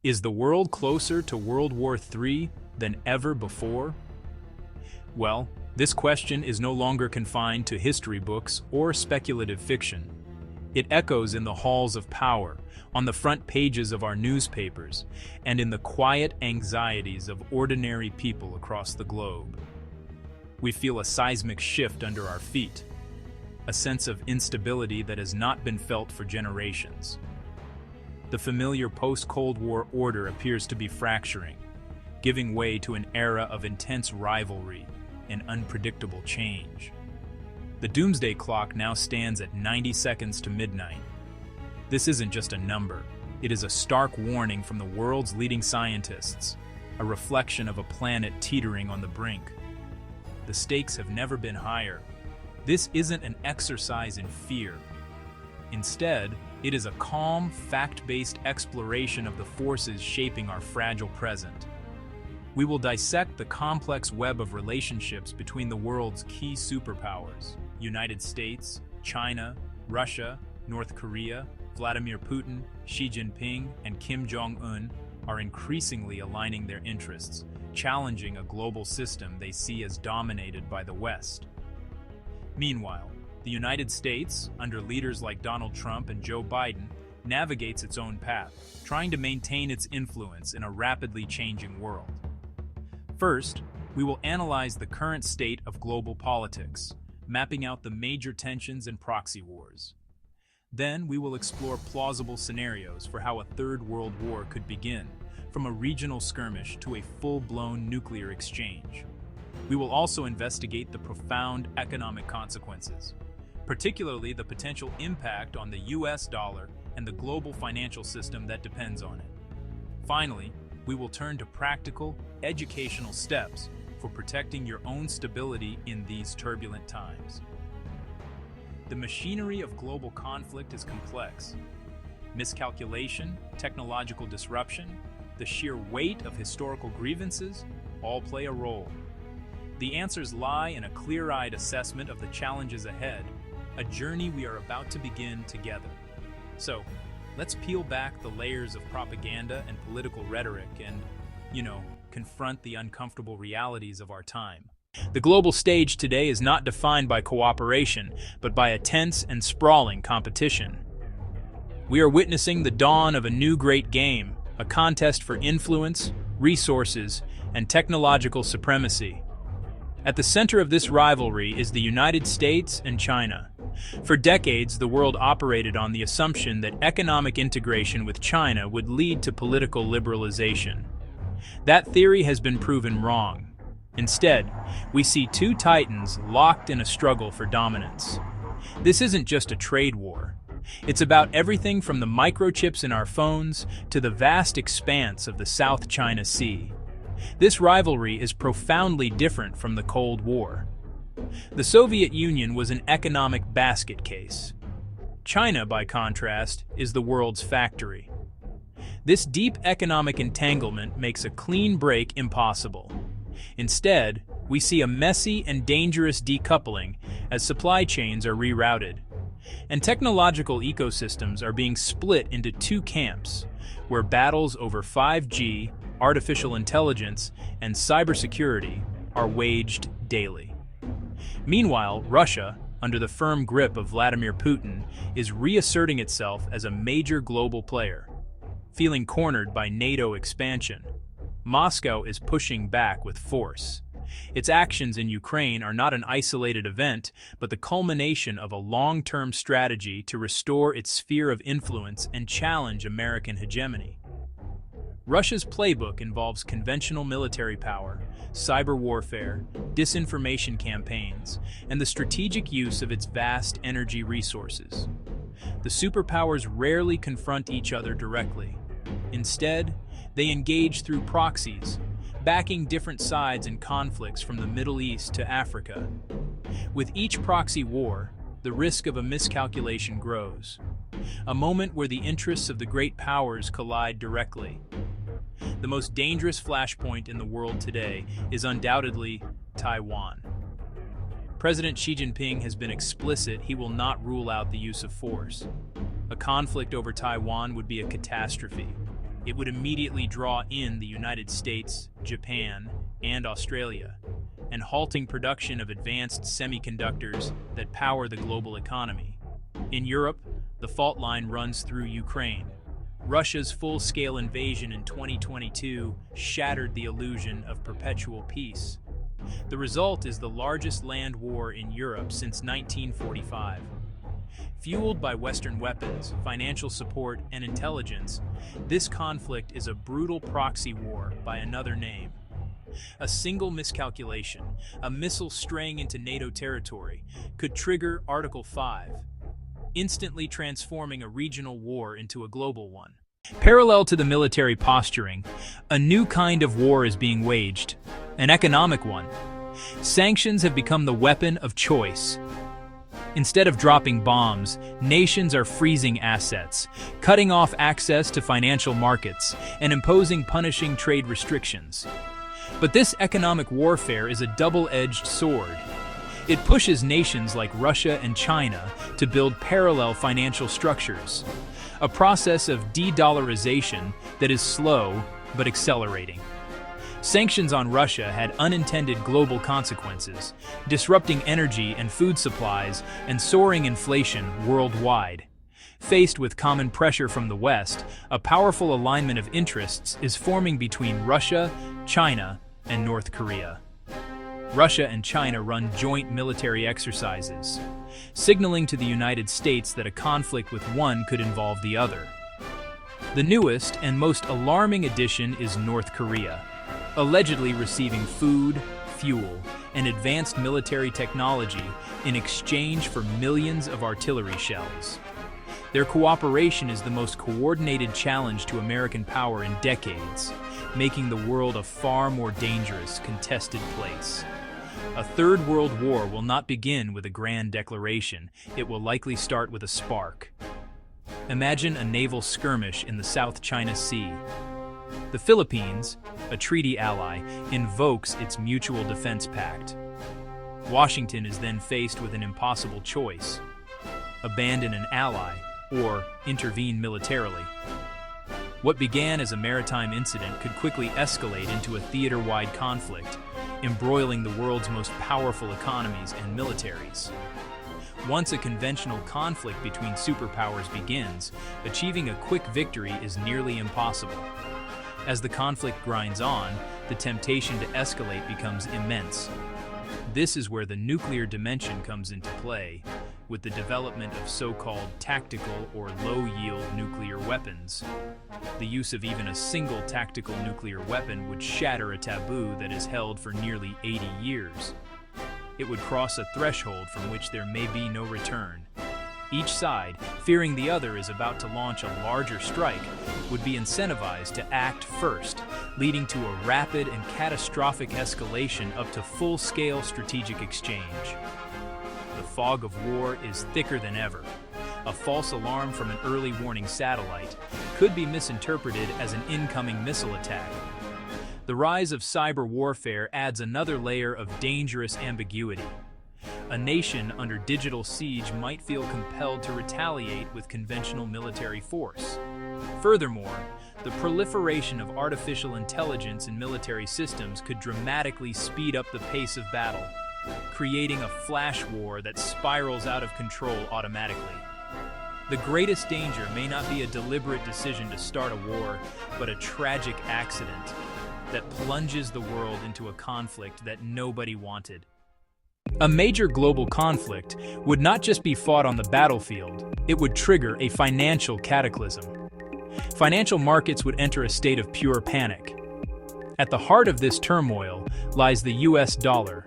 Is the world closer to World War III than ever before? Well, this question is no longer confined to history books or speculative fiction. It echoes in the halls of power, on the front pages of our newspapers, and in the quiet anxieties of ordinary people across the globe. We feel a seismic shift under our feet, a sense of instability that has not been felt for generations. The familiar post-Cold War order appears to be fracturing, giving way to an era of intense rivalry and unpredictable change. The doomsday clock now stands at 90 seconds to midnight. This isn't just a number, it is a stark warning from the world's leading scientists, a reflection of a planet teetering on the brink. The stakes have never been higher. This isn't an exercise in fear. Instead, it is a calm, fact-based exploration of the forces shaping our fragile present. We will dissect the complex web of relationships between the world's key superpowers: United States, China, Russia, North Korea. Vladimir Putin, Xi Jinping, and Kim Jong-un are increasingly aligning their interests, challenging a global system they see as dominated by the West. Meanwhile, the United States, under leaders like Donald Trump and Joe Biden, navigates its own path, trying to maintain its influence in a rapidly changing world. First, we will analyze the current state of global politics, mapping out the major tensions and proxy wars. Then we will explore plausible scenarios for how a third world war could begin, from a regional skirmish to a full-blown nuclear exchange. We will also investigate the profound economic consequences, particularly the potential impact on the US dollar and the global financial system that depends on it. Finally, we will turn to practical, educational steps for protecting your own stability in these turbulent times. The machinery of global conflict is complex. Miscalculation, technological disruption, the sheer weight of historical grievances all play a role. The answers lie in a clear-eyed assessment of the challenges ahead, a journey we are about to begin together. So, let's peel back the layers of propaganda and political rhetoric and, confront the uncomfortable realities of our time. The global stage today is not defined by cooperation, but by a tense and sprawling competition. We are witnessing the dawn of a new great game, a contest for influence, resources, and technological supremacy. At the center of this rivalry is the United States and China. For decades, the world operated on the assumption that economic integration with China would lead to political liberalization. That theory has been proven wrong. Instead, we see two titans locked in a struggle for dominance. This isn't just a trade war. It's about everything from the microchips in our phones to the vast expanse of the South China Sea. This rivalry is profoundly different from the Cold War. The Soviet Union was an economic basket case. China, by contrast, is the world's factory. This deep economic entanglement makes a clean break impossible. Instead, we see a messy and dangerous decoupling as supply chains are rerouted. And technological ecosystems are being split into two camps, where battles over 5G, artificial intelligence, and cybersecurity are waged daily. Meanwhile, Russia, under the firm grip of Vladimir Putin, is reasserting itself as a major global player. Feeling cornered by NATO expansion, Moscow is pushing back with force. Its actions in Ukraine are not an isolated event, but the culmination of a long-term strategy to restore its sphere of influence and challenge American hegemony. Russia's playbook involves conventional military power, cyber warfare, disinformation campaigns, and the strategic use of its vast energy resources. The superpowers rarely confront each other directly. Instead, they engage through proxies, backing different sides in conflicts from the Middle East to Africa. With each proxy war, the risk of a miscalculation grows, a moment where the interests of the great powers collide directly. The most dangerous flashpoint in the world today is undoubtedly Taiwan. President Xi Jinping has been explicit he will not rule out the use of force. A conflict over Taiwan would be a catastrophe. It would immediately draw in the United States, Japan, and Australia, and halting production of advanced semiconductors that power the global economy. In Europe, the fault line runs through Ukraine. Russia's full-scale invasion in 2022 shattered the illusion of perpetual peace. The result is the largest land war in Europe since 1945. Fueled by Western weapons, financial support, and intelligence, this conflict is a brutal proxy war by another name. A single miscalculation, a missile straying into NATO territory, could trigger Article 5, instantly transforming a regional war into a global one. Parallel to the military posturing, a new kind of war is being waged, an economic one. Sanctions have become the weapon of choice. Instead of dropping bombs, nations are freezing assets, cutting off access to financial markets, and imposing punishing trade restrictions. But this economic warfare is a double-edged sword. It pushes nations like Russia and China to build parallel financial structures, a process of de-dollarization that is slow but accelerating. Sanctions on Russia had unintended global consequences, disrupting energy and food supplies and soaring inflation worldwide. Faced with common pressure from the West, a powerful alignment of interests is forming between Russia, China, and North Korea. Russia and China run joint military exercises, signaling to the United States that a conflict with one could involve the other. The newest and most alarming addition is North Korea, allegedly receiving food, fuel, and advanced military technology in exchange for millions of artillery shells. Their cooperation is the most coordinated challenge to American power in decades, making the world a far more dangerous, contested place. A third world war will not begin with a grand declaration. It will likely start with a spark. Imagine a naval skirmish in the South China Sea. The Philippines, a treaty ally, invokes its Mutual Defense Pact. Washington is then faced with an impossible choice: abandon an ally or intervene militarily. What began as a maritime incident could quickly escalate into a theater-wide conflict, embroiling the world's most powerful economies and militaries. Once a conventional conflict between superpowers begins, achieving a quick victory is nearly impossible. As the conflict grinds on, the temptation to escalate becomes immense. This is where the nuclear dimension comes into play, with the development of so-called tactical or low-yield nuclear weapons. The use of even a single tactical nuclear weapon would shatter a taboo that is held for nearly 80 years. It would cross a threshold from which there may be no return. Each side, fearing the other is about to launch a larger strike, would be incentivized to act first, leading to a rapid and catastrophic escalation up to full-scale strategic exchange. The fog of war is thicker than ever. A false alarm from an early warning satellite could be misinterpreted as an incoming missile attack. The rise of cyber warfare adds another layer of dangerous ambiguity. A nation under digital siege might feel compelled to retaliate with conventional military force. Furthermore, the proliferation of artificial intelligence in military systems could dramatically speed up the pace of battle, creating a flash war that spirals out of control automatically. The greatest danger may not be a deliberate decision to start a war, but a tragic accident that plunges the world into a conflict that nobody wanted. A major global conflict would not just be fought on the battlefield, it would trigger a financial cataclysm. Financial markets would enter a state of pure panic. At the heart of this turmoil lies the US dollar,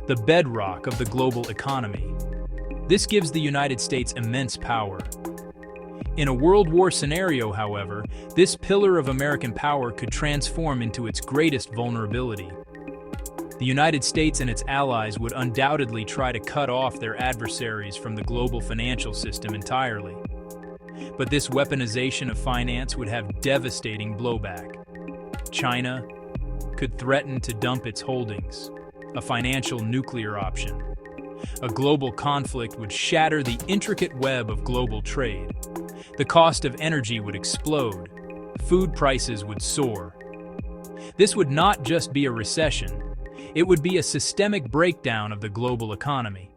the bedrock of the global economy. This gives the United States immense power. In a World War scenario, however, this pillar of American power could transform into its greatest vulnerability. The United States and its allies would undoubtedly try to cut off their adversaries from the global financial system entirely. But this weaponization of finance would have devastating blowback. China could threaten to dump its holdings, a financial nuclear option. A global conflict would shatter the intricate web of global trade. The cost of energy would explode. food prices would soar. This would not just be a recession, it would be a systemic breakdown of the global economy.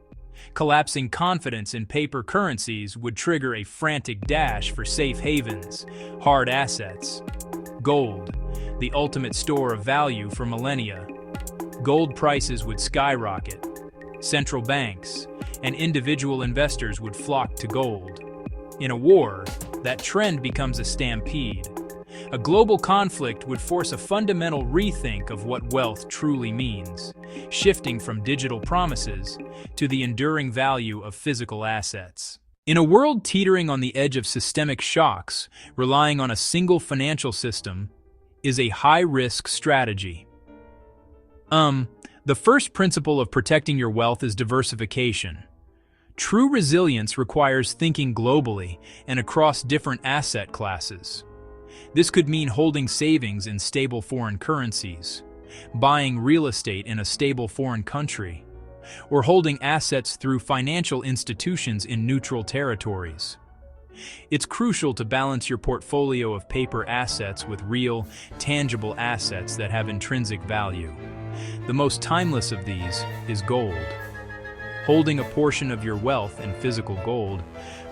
Collapsing confidence in paper currencies would trigger a frantic dash for safe havens, hard assets. Gold, the ultimate store of value for millennia. Gold prices would skyrocket. Central banks and individual investors would flock to gold. In a war, that trend becomes a stampede. A global conflict would force a fundamental rethink of what wealth truly means, shifting from digital promises to the enduring value of physical assets. In a world teetering on the edge of systemic shocks, relying on a single financial system is a high-risk strategy. The first principle of protecting your wealth is diversification. True resilience requires thinking globally and across different asset classes. This could mean holding savings in stable foreign currencies, buying real estate in a stable foreign country, or holding assets through financial institutions in neutral territories. It's crucial to balance your portfolio of paper assets with real, tangible assets that have intrinsic value. The most timeless of these is gold. Holding a portion of your wealth in physical gold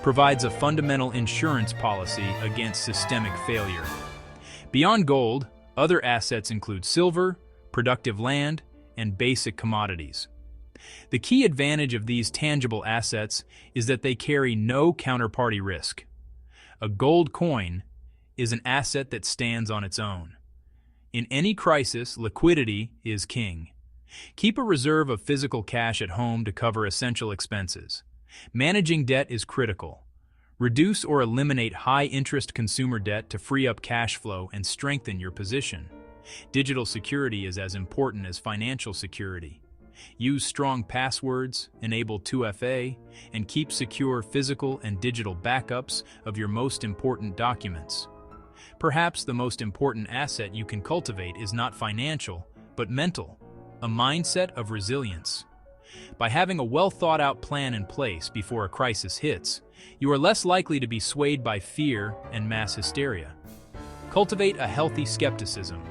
provides a fundamental insurance policy against systemic failure. Beyond gold, other assets include silver, productive land, and basic commodities. The key advantage of these tangible assets is that they carry no counterparty risk. A gold coin is an asset that stands on its own. In any crisis, liquidity is king. Keep a reserve of physical cash at home to cover essential expenses. Managing debt is critical. Reduce or eliminate high-interest consumer debt to free up cash flow and strengthen your position. Digital security is as important as financial security. Use strong passwords, enable 2FA, and keep secure physical and digital backups of your most important documents. Perhaps the most important asset you can cultivate is not financial, but mental, a mindset of resilience. By having a well-thought-out plan in place before a crisis hits, you are less likely to be swayed by fear and mass hysteria. Cultivate a healthy skepticism.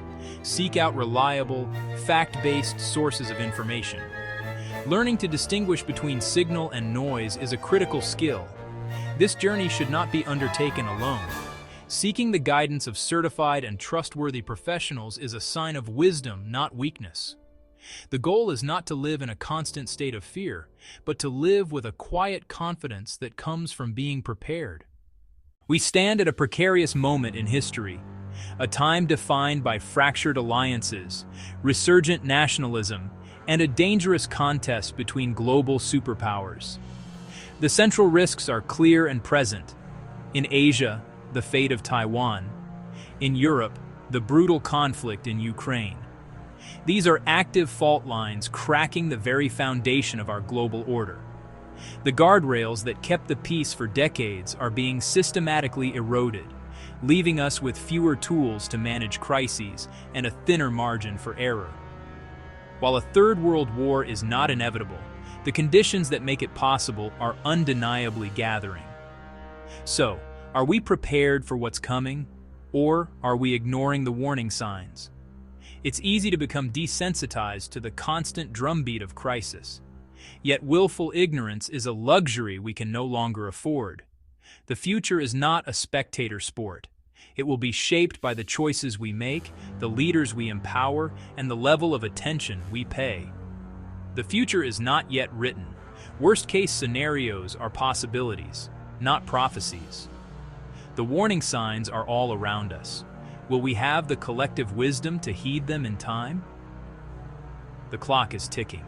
Seek out reliable, fact-based sources of information. Learning to distinguish between signal and noise is a critical skill. This journey should not be undertaken alone. Seeking the guidance of certified and trustworthy professionals is a sign of wisdom, not weakness. The goal is not to live in a constant state of fear, but to live with a quiet confidence that comes from being prepared. We stand at a precarious moment in history, a time defined by fractured alliances, resurgent nationalism, and a dangerous contest between global superpowers. The central risks are clear and present. In Asia, the fate of Taiwan. In Europe, the brutal conflict in Ukraine. These are active fault lines cracking the very foundation of our global order. The guardrails that kept the peace for decades are being systematically eroded, leaving us with fewer tools to manage crises and a thinner margin for error. While a third world war is not inevitable, the conditions that make it possible are undeniably gathering. So, are we prepared for what's coming, or are we ignoring the warning signs? It's easy to become desensitized to the constant drumbeat of crisis. Yet willful ignorance is a luxury we can no longer afford. The future is not a spectator sport. It will be shaped by the choices we make, the leaders we empower, and the level of attention we pay. The future is not yet written. Worst-case scenarios are possibilities, not prophecies. The warning signs are all around us. Will we have the collective wisdom to heed them in time? The clock is ticking.